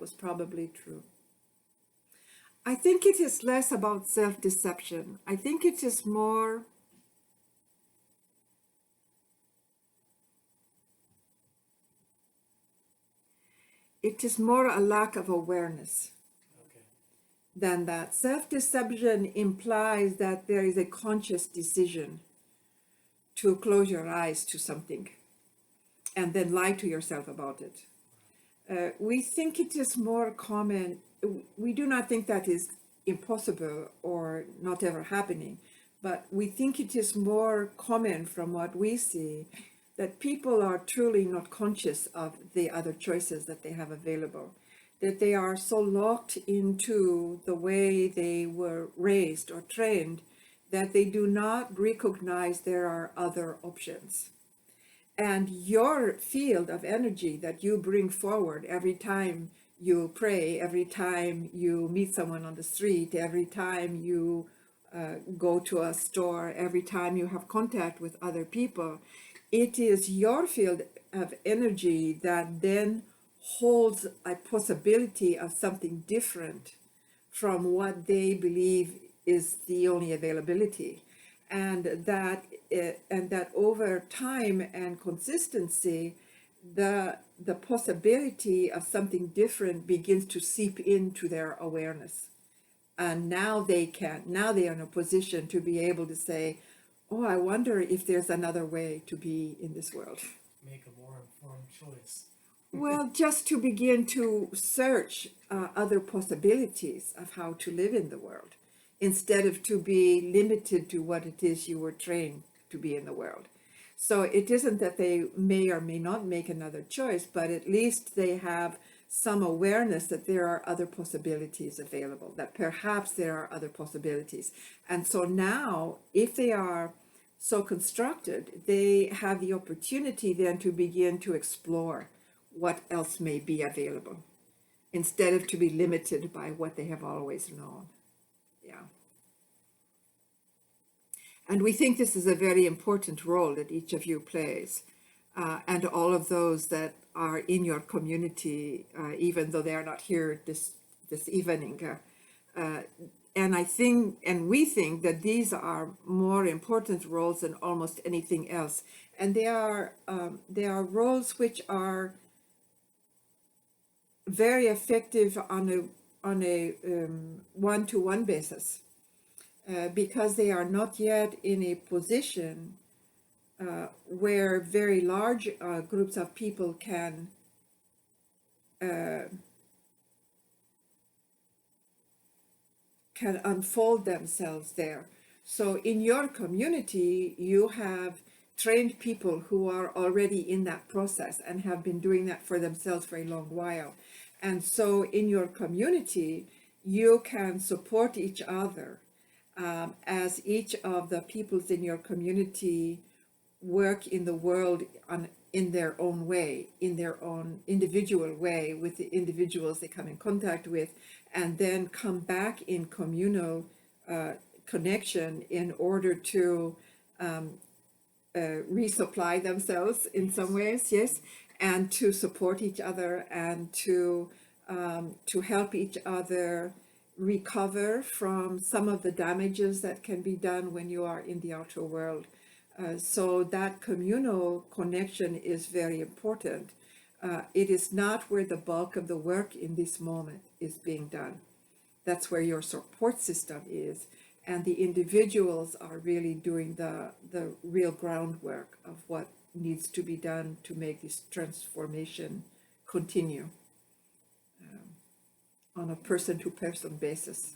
was probably true. I think it is less about self-deception. I think it is more a lack of awareness. Okay. Than that. Self-deception implies that there is a conscious decision to close your eyes to something and then lie to yourself about it. We think it is more common. We do not think that is impossible or not ever happening, but we think it is more common from what we see that people are truly not conscious of the other choices that they have available, that they are so locked into the way they were raised or trained that they do not recognize there are other options. And your field of energy that you bring forward every time you pray, every time you meet someone on the street, every time you go to a store, every time you have contact with other people, it is your field of energy that then holds a possibility of something different from what they believe is the only availability. And that over time and consistency, the possibility of something different begins to seep into their awareness. And now they are in a position to be able to say, oh, I wonder if there's another way to be in this world. Make a more informed choice. Well, just to begin to search other possibilities of how to live in the world, instead of to be limited to what it is you were trained to be in the world. So it isn't that they may or may not make another choice, but at least they have some awareness that there are other possibilities available, that perhaps there are other possibilities. And so now, if they are so constructed, they have the opportunity then to begin to explore what else may be available, instead of to be limited by what they have always known. Yeah. And we think this is a very important role that each of you plays, and all of those that are in your community, even though they are not here this evening. And we think that these are more important roles than almost anything else. And they are roles which are very effective on a one-to-one basis, because they are not yet in a position where very large groups of people can unfold themselves there. So in your community, you have trained people who are already in that process and have been doing that for themselves for a long while. And so in your community, you can support each other as each of the peoples in your community work in the world in their own way, in their own individual way, with the individuals they come in contact with, and then come back in communal connection in order to resupply themselves in some ways, yes, and to support each other and to help each other recover from some of the damages that can be done when you are in the outer world. So that communal connection is very important. It is not where the bulk of the work in this moment is being done. That's where your support system is. And the individuals are really doing the real groundwork of what needs to be done to make this transformation continue on a person-to-person basis.